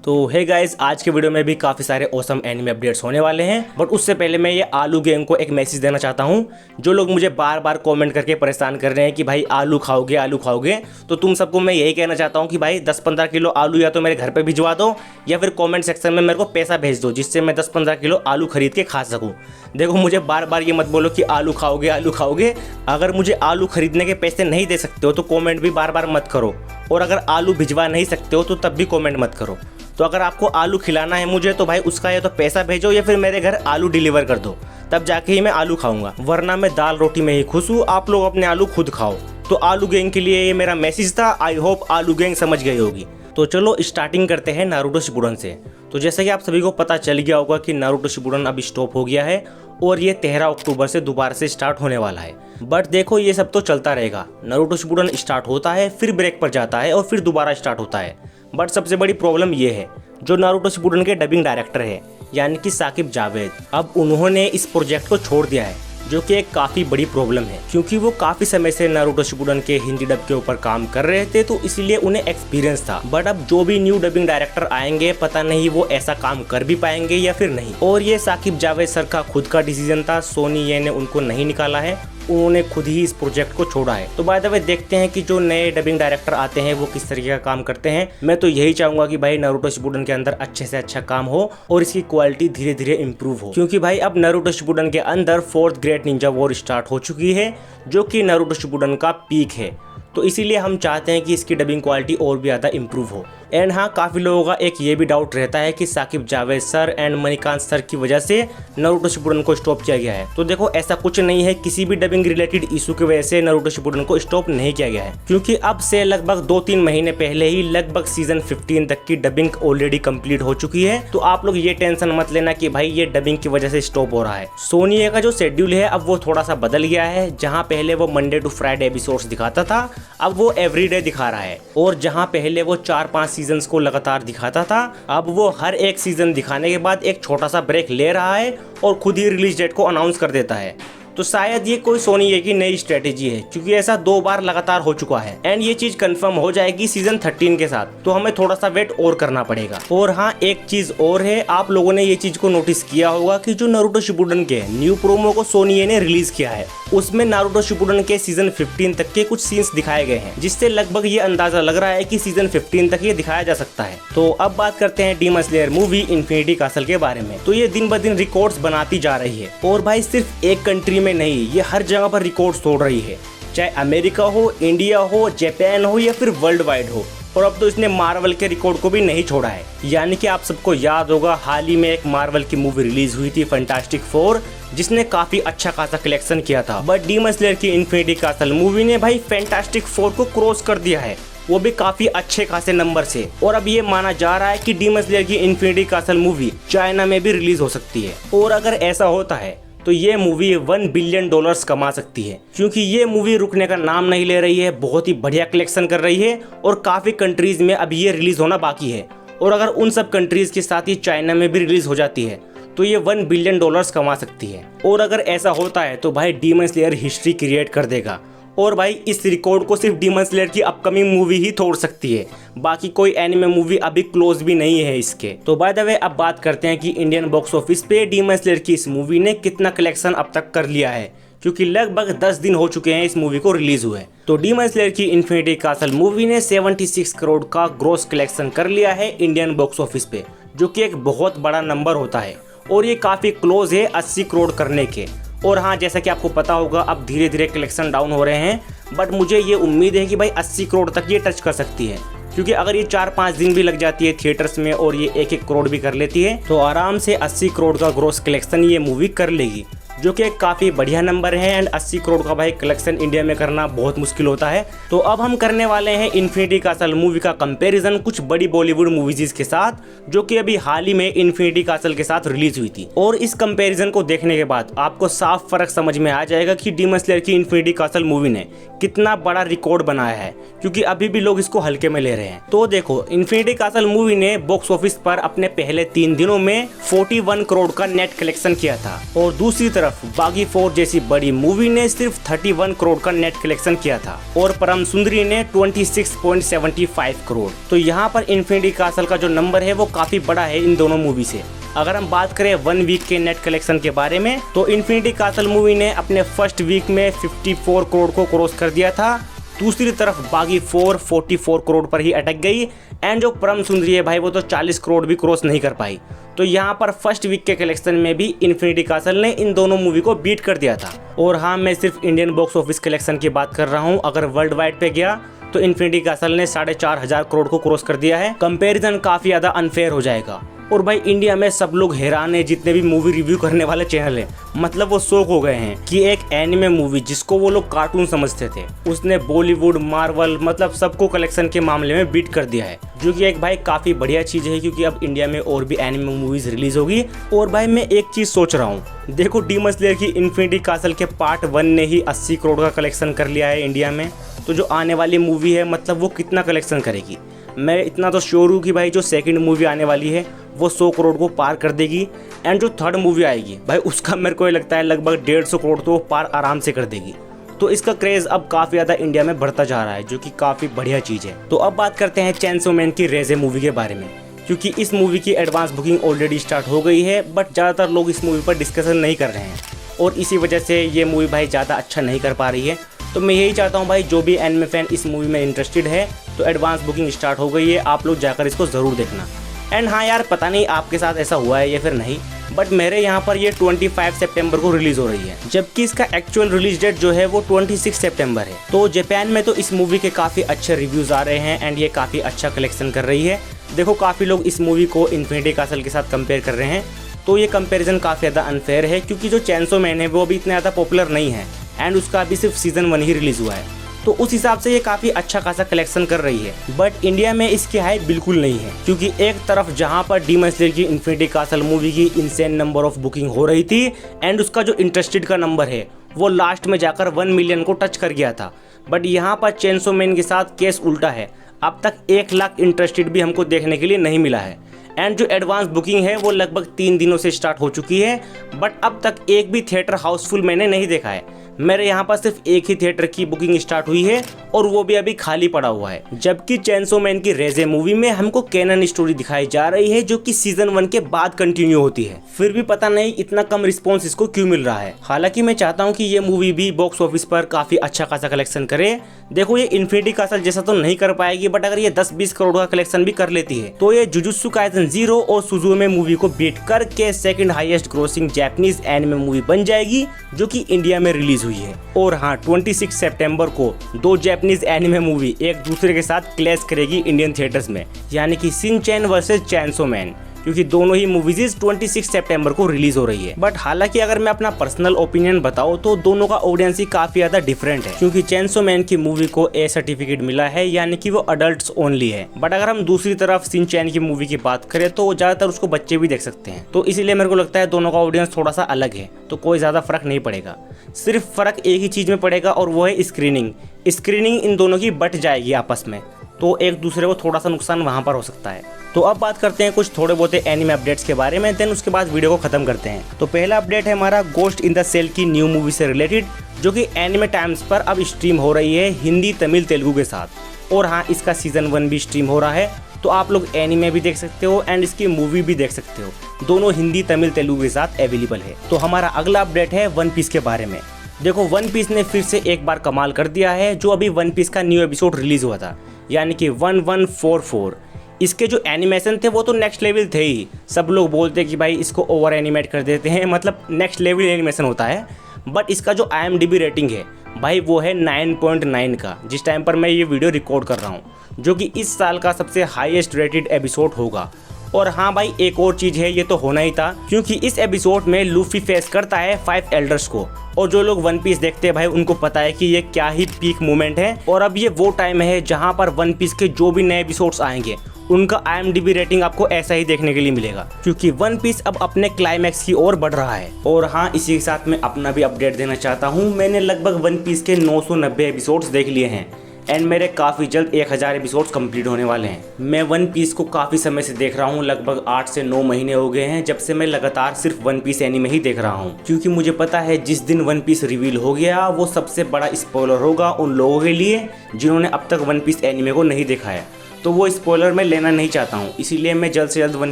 तो hey guys, आज के वीडियो में भी काफ़ी सारे ऑसम एनिमे अपडेट्स होने वाले हैं। बट उससे पहले मैं ये आलू गैंग को एक मैसेज देना चाहता हूँ। जो लोग मुझे बार बार कमेंट करके परेशान कर रहे हैं कि भाई आलू खाओगे, तो तुम सबको मैं यही कहना चाहता हूँ कि भाई 10-15 किलो आलू या तो मेरे घर पे भिजवा दो या फिर कमेंट सेक्शन में मेरे को पैसा भेज दो, जिससे मैं 10-15 किलो आलू खरीद के खा सकूँ। देखो, मुझे बार बार ये मत बोलो कि आलू खाओगे। अगर मुझे आलू खरीदने के पैसे नहीं दे सकते हो तो कॉमेंट भी बार बार मत करो, और अगर आलू भिजवा नहीं सकते हो तो तब भी कॉमेंट मत करो। तो अगर आपको आलू खिलाना है मुझे तो भाई उसका या तो पैसा भेजो या फिर मेरे घर आलू डिलीवर कर दो, तब जाके ही मैं आलू खाऊंगा, वरना मैं दाल रोटी में ही खुश हूँ। आप लोग अपने आलू खुद खाओ। तो आलू गैंग के लिए ये मेरा मैसेज था। आई होप आलू गैंग समझ गई होगी। तो चलो स्टार्टिंग करते हैं नारुतो शिपुडन से। तो जैसा कि आप सभी को पता चल गया होगा कि नारुतो शिपुडन अब स्टॉप हो गया है और ये 13 अक्टूबर से दोबारा से स्टार्ट होने वाला है। बट देखो, ये सब तो चलता रहेगा। नारुतो शिपुडन स्टार्ट होता है, फिर ब्रेक पर जाता है और फिर दोबारा स्टार्ट होता है। बट सबसे बड़ी प्रॉब्लम ये है, जो नारुतो शिपुडन के डबिंग डायरेक्टर है यानी कि साकिब जावेद, अब उन्होंने इस प्रोजेक्ट को छोड़ दिया है, जो कि एक काफ़ी बड़ी प्रॉब्लम है, क्योंकि वो काफ़ी समय से नारुतो शिपुडन के हिंदी डब के ऊपर काम कर रहे थे, तो इसलिए उन्हें एक्सपीरियंस था। बट अब जो भी न्यू डबिंग डायरेक्टर आएंगे, पता नहीं वो ऐसा काम कर भी पाएंगे या फिर नहीं। और ये साकिब जावेद सर का खुद का डिसीजन था, सोनी ये ने उनको नहीं निकाला है, उन्होंने खुद ही इस प्रोजेक्ट को छोड़ा है। तो बाय द वे देखते हैं कि जो नए डबिंग डायरेक्टर आते हैं वो किस तरीके का काम करते हैं। मैं तो यही चाहूंगा कि भाई नारुतो शिपुडन के अंदर अच्छे से अच्छा काम हो और इसकी क्वालिटी धीरे धीरे इम्प्रूव हो, क्योंकि भाई अब नारुतो शिपुडन के अंदर 4th great Ninja war start हो चुकी है, जो कि नारुतो शिपुडन का पीक है। तो इसीलिए हम चाहते हैं कि इसकी डबिंग क्वालिटी और भी ज़्यादा इम्प्रूव हो। एंड हाँ, काफ़ी लोगों का एक ये भी डाउट रहता है कि Saqib Javed sir and Manikant sir की वजह से नारुतो शिपुडन को स्टॉप किया गया है। तो देखो, ऐसा कुछ नहीं है। किसी भी डबिंग रिलेटेड इशू की वजह से नारुतो शिपुडन को स्टॉप नहीं किया गया है, क्योंकि अब से लगभग 2-3 महीने पहले ही लगभग सीजन 15 तक की डबिंग ऑलरेडी कंप्लीट हो चुकी है। तो आप लोग ये टेंशन मत लेना कि भाई ये डबिंग की वजह से स्टॉप हो रहा है। सोनी का जो शेड्यूल है अब वो थोड़ा सा बदल गया है। जहाँ पहले वो मंडे टू फ्राइडे एपिसोड्स दिखाता था, अब वो एवरीडे दिखा रहा है। और जहाँ पहले वो 4-5 सीजन्स को लगातार दिखाता था, अब वो हर एक सीजन दिखाने के बाद एक छोटा सा ब्रेक ले रहा है और खुद ही रिलीज डेट को अनाउंस कर देता है। तो शायद ये कोई सोनी की नई स्ट्रेटेजी है, क्योंकि ऐसा 2 बार लगातार हो चुका है। एंड ये चीज कंफर्म हो जाएगी सीजन 13 के साथ, तो हमें थोड़ा सा वेट और करना पड़ेगा। और हाँ, एक चीज और है, आप लोगों ने ये चीज को नोटिस किया होगा कि जो नारुतो शिपुडन के न्यू प्रोमो को सोनी ने रिलीज किया है, उसमें नारुतो शिपुडन के सीजन 15 तक के कुछ सीन्स दिखाए गए हैं, जिससे लगभग ये अंदाजा लग रहा है कि सीजन 15 तक ये दिखाया जा सकता है। तो अब बात करते हैं demon slayer movie infinity castle के बारे में। तो ये दिन ब दिन रिकॉर्ड्स बनाती जा रही है, और भाई सिर्फ एक कंट्री में नहीं, ये हर जगह पर रिकॉर्ड्स तोड़ रही है, चाहे अमेरिका हो, इंडिया हो, जापान हो या फिर वर्ल्ड वाइड हो। और अब तो इसने मार्वल के रिकॉर्ड को भी नहीं छोड़ा है। यानी कि आप सबको याद होगा, हाल ही में एक मार्वल की मूवी रिलीज हुई थी फैंटास्टिक 4, जिसने काफी अच्छा खासा कलेक्शन किया था। बट डीमन स्लेयर की इन्फिनिटी कासल मूवी ने भाई फैंटास्टिक 4 को क्रॉस कर दिया है, वो भी काफी अच्छे खासे नंबर से। और अब ये माना जा रहा है कि डीमन स्लेयर की इन्फिनिटी कासल मूवी चाइना में भी रिलीज हो सकती है। और अगर ऐसा होता है तो ये मूवी $1 बिलियन कमा सकती है, क्योंकि ये मूवी रुकने का नाम नहीं ले रही है, बहुत ही बढ़िया कलेक्शन कर रही है और काफ़ी कंट्रीज़ में अब ये रिलीज़ होना बाकी है। और अगर उन सब कंट्रीज़ के साथ ही चाइना में भी रिलीज़ हो जाती है तो ये $1 बिलियन कमा सकती है। और अगर ऐसा होता है तो भाई डीमन स्लेयर हिस्ट्री क्रिएट कर देगा। और भाई इस रिकॉर्ड को सिर्फ डीमन स्लेयर की अपकमिंग मूवी ही तोड़ सकती है, बाकी कोई एनिमे मूवी अभी क्लोज भी नहीं है इसके। तो बाय द वे अब बात करते हैं कि इंडियन बॉक्स ऑफिस पे डीमन स्लेयर की इस मूवी ने कितना कलेक्शन अब तक कर लिया है, क्योंकि लगभग 10 दिन हो चुके हैं इस मूवी को रिलीज हुए। तो डीमन स्लेयर की इन्फिनिटी कासल मूवी ने 76 करोड़ का ग्रॉस कलेक्शन कर लिया है इंडियन बॉक्स ऑफिस पे, जो कि एक बहुत बड़ा नंबर होता है, और ये काफी क्लोज है 80 करोड़ करने के। और हाँ, जैसा कि आपको पता होगा, अब धीरे धीरे कलेक्शन डाउन हो रहे हैं, बट मुझे ये उम्मीद है कि भाई 80 करोड़ तक ये टच कर सकती है, क्योंकि अगर ये 4-5 दिन भी लग जाती है थिएटर्स में और ये 1-1 करोड़ भी कर लेती है, तो आराम से 80 करोड़ का ग्रॉस कलेक्शन ये मूवी कर लेगी, जो कि एक काफ़ी बढ़िया नंबर है। एंड 80 करोड़ का भाई कलेक्शन इंडिया में करना बहुत मुश्किल होता है। तो अब हम करने वाले हैं इन्फिनिटी कासल मूवी का कंपैरिजन कुछ बड़ी बॉलीवुड मूवीज के साथ, जो कि अभी हाल ही में इन्फिनिटी कासल के साथ रिलीज हुई थी। और इस कंपैरिजन को देखने के बाद आपको साफ फर्क समझ में आ जाएगा कि डीमन स्लेयर की इन्फिनिटी कासल मूवी ने कितना बड़ा रिकॉर्ड बनाया है, क्योंकि अभी भी लोग इसको हल्के में ले रहे हैं। तो देखो, इन्फिनिटी कासल मूवी ने बॉक्स ऑफिस पर अपने पहले 3 दिनों में 41 करोड़ का नेट कलेक्शन किया था, और दूसरी तरफ तरफ बागी 4 जैसी बड़ी मूवी ने सिर्फ 31 करोड़ का नेट कलेक्शन किया था और परम सुंदरी ने 26.75 करोड़। तो यहाँ पर इन्फिनिटी कासल का जो नंबर है वो काफी बड़ा है इन दोनों मूवी से। अगर हम बात करें 1 वीक के नेट कलेक्शन के बारे में, तो इन्फिनिटी कासल मूवी ने अपने फर्स्ट वीक में 54 करोड़ को क्रॉस कर दिया था। दूसरी तरफ बागी 4 44 करोड़ पर ही अटक गई एंड जो परम सुंदरी है भाई वो तो 40 करोड़ भी क्रॉस नहीं कर पाई। तो यहाँ पर फर्स्ट वीक के कलेक्शन में भी इन्फिनिटी कासल ने इन दोनों मूवी को बीट कर दिया था। और हाँ, मैं सिर्फ इंडियन बॉक्स ऑफिस कलेक्शन की बात कर रहा हूँ। अगर वर्ल्ड वाइड पे गया तो इन्फिनिटी कासल ने 4,500 करोड़ को क्रॉस कर दिया है। कंपैरिजन काफी ज्यादा अनफेयर हो जाएगा। और भाई इंडिया में सब लोग हैरान है, जितने भी मूवी रिव्यू करने वाले चैनल हैं, मतलब वो शौक हो गए हैं कि एक एनिमे मूवी जिसको वो लोग कार्टून समझते थे, उसने बॉलीवुड, मार्वल, मतलब सबको कलेक्शन के मामले में बीट कर दिया है, जो कि एक भाई काफी बढ़िया चीज है क्योंकि अब इंडिया में और भी एनिमे मूवीज रिलीज होगी। और भाई मैं एक चीज सोच रहा हूँ, देखो डीमन स्लेयर की इन्फिनिटी कासल के पार्ट 1 ने ही 80 करोड़ का कलेक्शन कर लिया है इंडिया में, तो जो आने वाली मूवी है मतलब वो कितना कलेक्शन करेगी। मैं इतना तो श्योर हूँ कि भाई जो सेकंड मूवी आने वाली है वो 100 करोड़ को पार कर देगी एंड जो थर्ड मूवी आएगी भाई उसका मेरे को लगता है लगभग 150 करोड़ तो पार आराम से कर देगी। तो इसका क्रेज़ अब काफ़ी ज़्यादा इंडिया में बढ़ता जा रहा है, जो कि काफ़ी बढ़िया चीज़ है। तो अब बात करते हैं चेनसो मैन की रेज़े मूवी के बारे में, क्योंकि इस मूवी की एडवांस बुकिंग ऑलरेडी स्टार्ट हो गई है, बट ज़्यादातर लोग इस मूवी पर डिस्कशन नहीं कर रहे हैं और इसी वजह से ये मूवी भाई ज़्यादा अच्छा नहीं कर पा रही है। तो मैं यही चाहता हूँ भाई जो भी एनिमे फैन इस मूवी में इंटरेस्टेड है तो एडवांस बुकिंग स्टार्ट हो गई है, आप लोग जाकर इसको ज़रूर देखना। एंड हाँ यार, पता नहीं आपके साथ ऐसा हुआ है या फिर नहीं, बट मेरे यहाँ पर ये 25 सितंबर को रिलीज़ हो रही है, जबकि इसका एक्चुअल रिलीज डेट जो है वो 26 सितंबर है। तो जापान में तो इस मूवी के काफ़ी अच्छे रिव्यूज़ आ रहे हैं एंड ये काफ़ी अच्छा कलेक्शन कर रही है। देखो काफ़ी लोग इस मूवी को इन्फिनिटी कासल के साथ कंपेयर कर रहे हैं, तो ये कंपेरिजन काफ़ी ज़्यादा अनफेयर है क्योंकि जो चेनसो मैन है वो अभी इतना ज़्यादा पॉपुलर नहीं है एंड उसका अभी सिर्फ सीजन 1 ही रिलीज़ हुआ है, तो उस हिसाब से ये काफ़ी अच्छा खासा कलेक्शन कर रही है। बट इंडिया में इसकी हाइप बिल्कुल नहीं है, क्योंकि एक तरफ जहां पर डीमन स्लेयर की इन्फिनिटी कासल मूवी की इंसेन नंबर ऑफ बुकिंग हो रही थी एंड उसका जो इंटरेस्टेड का नंबर है वो लास्ट में जाकर 1 मिलियन को टच कर गया था, बट यहाँ पर चेनसो मैन के साथ केस उल्टा है। अब तक 1 लाख इंटरेस्टेड भी हमको देखने के लिए नहीं मिला है एंड जो एडवांस बुकिंग है वो लगभग 3 दिनों से स्टार्ट हो चुकी है, बट अब तक एक भी थिएटर हाउसफुल मैंने नहीं देखा है। मेरे यहाँ पर सिर्फ एक ही थिएटर की बुकिंग स्टार्ट हुई है और वो भी अभी खाली पड़ा हुआ है, जबकि चेनसो मैन की रेज़े मूवी में हमको कैनन स्टोरी दिखाई जा रही है जो कि सीजन 1 के बाद कंटिन्यू होती है। फिर भी पता नहीं इतना कम रिस्पॉन्स इसको क्यों मिल रहा है। हालांकि मैं चाहता हूँ कि ये मूवी भी बॉक्स ऑफिस पर काफी अच्छा खासा कलेक्शन करे। देखो ये इन्फिनिटी कासल जैसा तो नहीं कर पाएगी, बट अगर ये 10-20 करोड़ का कलेक्शन भी कर लेती है तो ये जुजुत्सु काइसेन 0 और सुजुमे मूवी को बीट करके second highest grossing Japanese anime movie बन जाएगी जो कि इंडिया में रिलीज हुई है। और हाँ, 26 सितंबर को 2 जापानीज एनिमे मूवी एक दूसरे के साथ क्लैश करेगी इंडियन थिएटर्स में, यानी कि शिनचैन वर्सेस चेनसो मैन, क्योंकि दोनों ही मूवीज 26 सितंबर को रिलीज हो रही है। बट हालांकि अगर मैं अपना पर्सनल ओपिनियन बताऊं तो दोनों का ऑडियंस ही काफी ज्यादा डिफरेंट है, क्योंकि चेनसो मैन की मूवी को ए सर्टिफिकेट मिला है, यानी कि वो अडल्ट्स ओनली है। बट अगर हम दूसरी तरफ शिनचैन की मूवी की बात करें तो ज्यादातर उसको बच्चे भी देख सकते हैं, तो इसीलिए मेरे को लगता है दोनों का ऑडियंस थोड़ा सा अलग है, तो कोई ज्यादा फर्क नहीं पड़ेगा। सिर्फ फर्क एक ही चीज में पड़ेगा और वो है स्क्रीनिंग इन दोनों की बट जाएगी आपस में, तो एक दूसरे को थोड़ा सा नुकसान वहां पर हो सकता है। तो अब बात करते हैं कुछ थोड़े बहुत एनिमे अपडेट्स के बारे में, देन उसके बाद वीडियो को खत्म करते हैं। तो पहला अपडेट है हमारा गोस्ट इन द सेल की न्यू मूवी से रिलेटेड, जो कि एनिमे टाइम्स पर अब स्ट्रीम हो रही है हिंदी, तमिल, तेलुगु के साथ। और हाँ, इसका सीजन 1 भी स्ट्रीम हो रहा है, तो आप लोग एनिमे भी देख सकते हो एंड इसकी मूवी भी देख सकते हो, दोनों हिंदी, तमिल, तेलुगु के साथ अवेलेबल है। तो हमारा अगला अपडेट है वन पीस के बारे में। देखो वन पीस ने फिर से एक बार कमाल कर दिया है। जो अभी वन पीस का न्यू एपिसोड रिलीज हुआ था, यानी कि 1144, इसके जो एनिमेशन थे वो तो नेक्स्ट लेवल थे ही। सब लोग बोलते कि भाई इसको ओवर एनिमेट कर देते हैं, मतलब नेक्स्ट लेवल एनिमेशन होता है। बट इसका जो IMDb रेटिंग है भाई वो है 9.9 का, जिस टाइम पर मैं ये वीडियो रिकॉर्ड कर रहा हूँ, जो कि इस साल का सबसे हाईएस्ट रेटेड एपिसोड होगा। और हाँ भाई, एक और चीज़ है, ये तो होना ही था, क्योंकि इस एपिसोड में लूफी फेस करता है 5 एल्डर्स को, और जो लोग वन पीस देखते हैं भाई उनको पता है कि ये क्या ही पीक मोमेंट है। और अब ये वो टाइम है जहाँ पर वन पीस के जो भी नए एपिसोड्स आएंगे उनका IMDb रेटिंग आपको ऐसा ही देखने के लिए मिलेगा, क्योंकि वन पीस अब अपने क्लाइमैक्स की ओर बढ़ रहा है। और हाँ, इसी के साथ मैं अपना भी अपडेट देना चाहता हूँ। मैंने लगभग वन पीस के 990 एपिसोड्स देख लिए हैं एंड मेरे काफ़ी जल्द 1000 एपिसोड्स कंप्लीट होने वाले हैं। मैं वन पीस को काफ़ी समय से देख रहा हूँ, लगभग 8 से 9 महीने हो गए हैं जब से मैं लगातार सिर्फ वन पीस एनीमे ही देख रहा हूँ, क्योंकि मुझे पता है जिस दिन वन पीस रिवील हो गया वो सबसे बड़ा स्पॉइलर होगा उन लोगों के लिए जिन्होंने अब तक वन पीस एनीमे को नहीं देखा है। तो वो स्पॉइलर मैं लेना नहीं चाहता हूँ, इसीलिए मैं जल्द से जल्द वन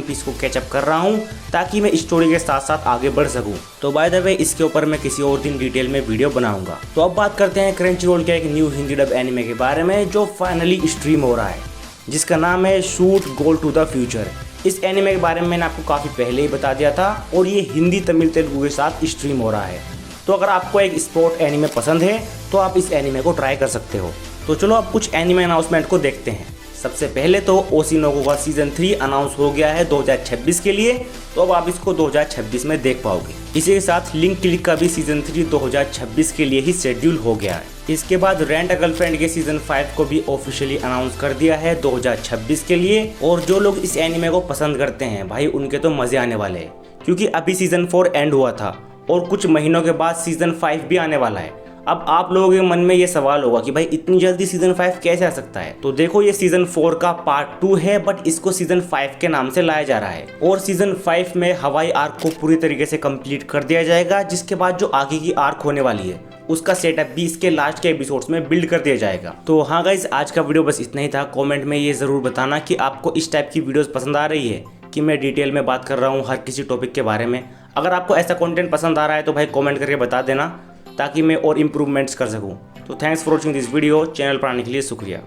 पीस को कैचअप कर रहा हूँ ताकि मैं स्टोरी के साथ साथ आगे बढ़ सकूँ। तो बाय द वे इसके ऊपर मैं किसी और दिन डिटेल में वीडियो बनाऊंगा। तो अब बात करते हैं क्रंचरोल के एक न्यू हिंदी डब एनिमे के बारे में जो फाइनली स्ट्रीम हो रहा है, जिसका नाम है shoot goal to the future. इस एनिमे के बारे में मैंने आपको काफ़ी पहले ही बता दिया था और ये हिंदी, तमिल, तेलुगु के साथ स्ट्रीम हो रहा है। तो अगर आपको एक स्पोर्ट एनिमे पसंद है तो आप इस एनिमे को ट्राई कर सकते हो। तो चलो अब कुछ एनिमे अनाउंसमेंट को देखते हैं। सबसे पहले तो ओशिनोको का सीजन 3 अनाउंस हो गया है 2026 के लिए, तो अब आप इसको 2026 में देख पाओगे। इसी के साथ लिंक क्लिक का भी सीजन 3 2026 के लिए ही शेड्यूल हो गया है। इसके बाद रेंट अ गर्लफ्रेंड के सीजन 5 को भी ऑफिशियली अनाउंस कर दिया है 2026 के लिए। और जो लोग इस एनिमे को पसंद करते हैं भाई उनके तो मजे आने वाले हैं, क्योंकि अभी सीजन 4 एंड हुआ था और कुछ महीनों के बाद सीजन 5 भी आने वाला है। अब आप लोगों के मन में ये सवाल होगा कि भाई इतनी जल्दी सीजन 5 कैसे आ सकता है। तो देखो ये सीजन 4 का पार्ट 2 है, बट इसको सीजन 5 के नाम से लाया जा रहा है और सीजन 5 में हवाई आर्क को पूरी तरीके से कंप्लीट कर दिया जाएगा, जिसके बाद जो आगे की आर्क होने वाली है उसका सेटअप भी इसके लास्ट के एपिसोड्स में बिल्ड कर दिया जाएगा। तो हाँ गाइस, आज का वीडियो बस इतना ही था। कमेंट में ये जरूर बताना कि आपको इस टाइप की वीडियोस पसंद आ रही है कि मैं डिटेल में बात कर रहा हूँ हर किसी टॉपिक के बारे में। अगर आपको ऐसा कंटेंट पसंद आ रहा है तो भाई कमेंट करके बता देना ताकि मैं और इम्प्रूवमेंट्स कर सकूँ। तो thanks for watching this video. Channel पर आने के लिए शुक्रिया।